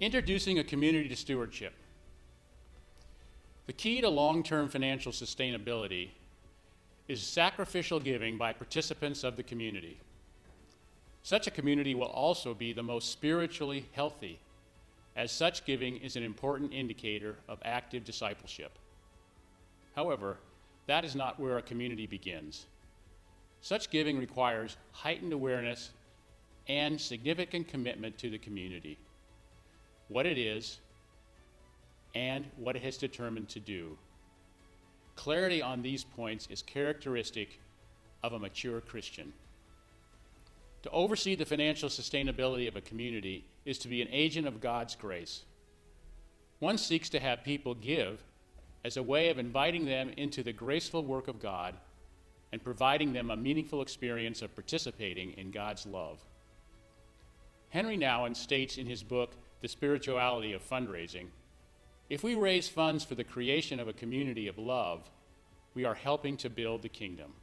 Introducing a community to stewardship. The key to long-term financial sustainability is sacrificial giving by participants of the community. Such a community will also be the most spiritually healthy, as such giving is an important indicator of active discipleship. However, that is not where a community begins. Such giving requires heightened awareness and significant commitment to the community, what it is, and what it has determined to do. Clarity on these points is characteristic of a mature Christian. To oversee the financial sustainability of a community is to be an agent of God's grace. One seeks to have people give as a way of inviting them into the graceful work of God and providing them a meaningful experience of participating in God's love. Henry Nouwen states in his book, The Spirituality of Fundraising, if we raise funds for the creation of a community of love, we are helping to build the kingdom.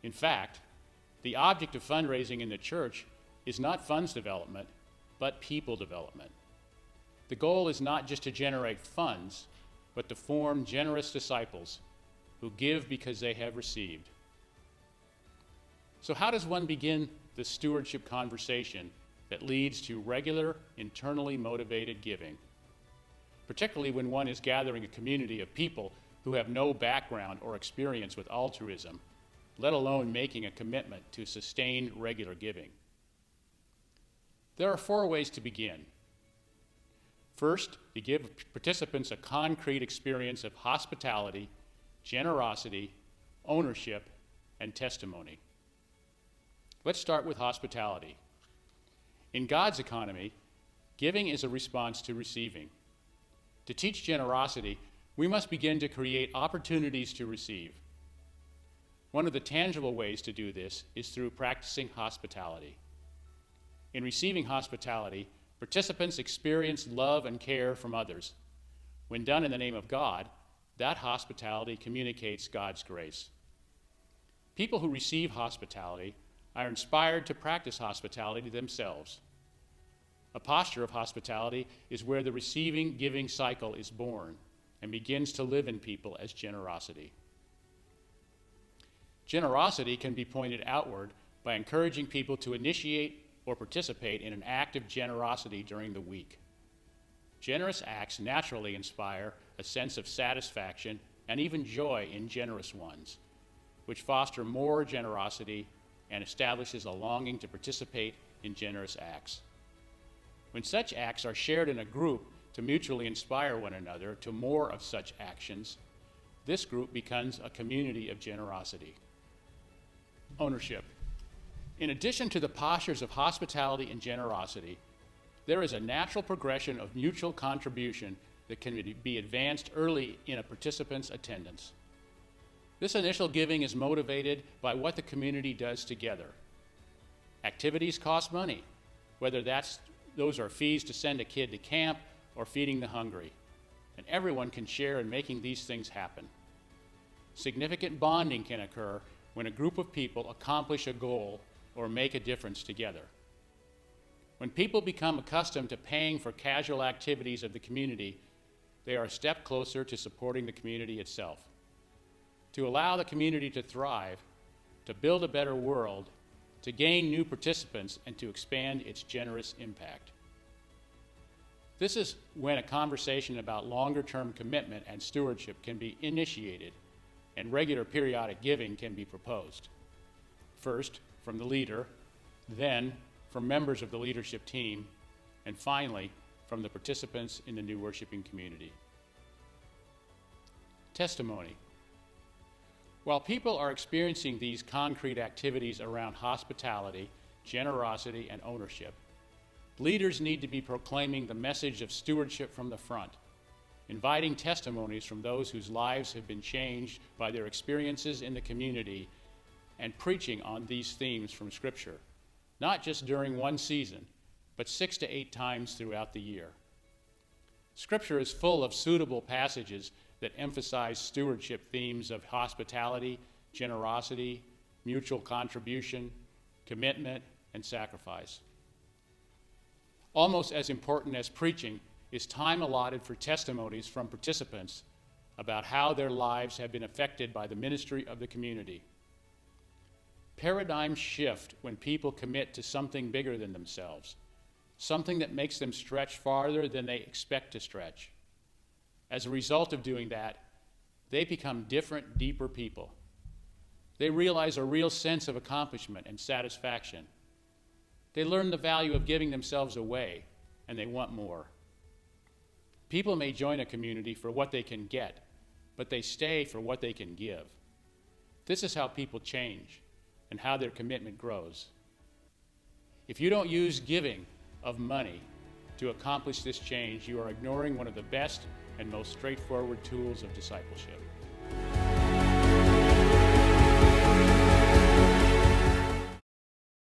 In fact, the object of fundraising in the church is not funds development, but people development. The goal is not just to generate funds, but to form generous disciples who give because they have received. So how does one begin the stewardship conversation that leads to regular, internally motivated giving, particularly when one is gathering a community of people who have no background or experience with altruism, let alone making a commitment to sustained regular giving? There are 4 ways to begin. First, to give participants a concrete experience of hospitality, generosity, ownership, and testimony. Let's start with hospitality. In God's economy, giving is a response to receiving. To teach generosity, we must begin to create opportunities to receive. One of the tangible ways to do this is through practicing hospitality. In receiving hospitality, participants experience love and care from others. When done in the name of God, that hospitality communicates God's grace. People who receive hospitality are inspired to practice hospitality themselves. A posture of hospitality is where the receiving-giving cycle is born and begins to live in people as generosity. Generosity can be pointed outward by encouraging people to initiate or participate in an act of generosity during the week. Generous acts naturally inspire a sense of satisfaction and even joy in generous ones, which foster more generosity and establishes a longing to participate in generous acts. When such acts are shared in a group to mutually inspire one another to more of such actions, this group becomes a community of generosity. Ownership. In addition to the postures of hospitality and generosity, there is a natural progression of mutual contribution that can be advanced early in a participant's attendance. This initial giving is motivated by what the community does together. Activities cost money, whether those are fees to send a kid to camp or feeding the hungry, and everyone can share in making these things happen. Significant bonding can occur when a group of people accomplish a goal or make a difference together. When people become accustomed to paying for casual activities of the community, they are a step closer to supporting the community itself. To allow the community to thrive, to build a better world, to gain new participants, and to expand its generous impact. This is when a conversation about longer-term commitment and stewardship can be initiated, and regular periodic giving can be proposed. First, from the leader, then from members of the leadership team, and finally, from the participants in the new worshiping community. Testimony. While people are experiencing these concrete activities around hospitality, generosity, and ownership, leaders need to be proclaiming the message of stewardship from the front, inviting testimonies from those whose lives have been changed by their experiences in the community, and preaching on these themes from Scripture, not just during one season, but 6 to 8 times throughout the year. Scripture is full of suitable passages that emphasize stewardship themes of hospitality, generosity, mutual contribution, commitment, and sacrifice. Almost as important as preaching is time allotted for testimonies from participants about how their lives have been affected by the ministry of the community. Paradigms shift when people commit to something bigger than themselves, something that makes them stretch farther than they expect to stretch. As a result of doing that, they become different, deeper people. They realize a real sense of accomplishment and satisfaction. They learn the value of giving themselves away, and they want more. People may join a community for what they can get, but they stay for what they can give. This is how people change and how their commitment grows. If you don't use giving of money to accomplish this change, you are ignoring one of the best and most straightforward tools of discipleship.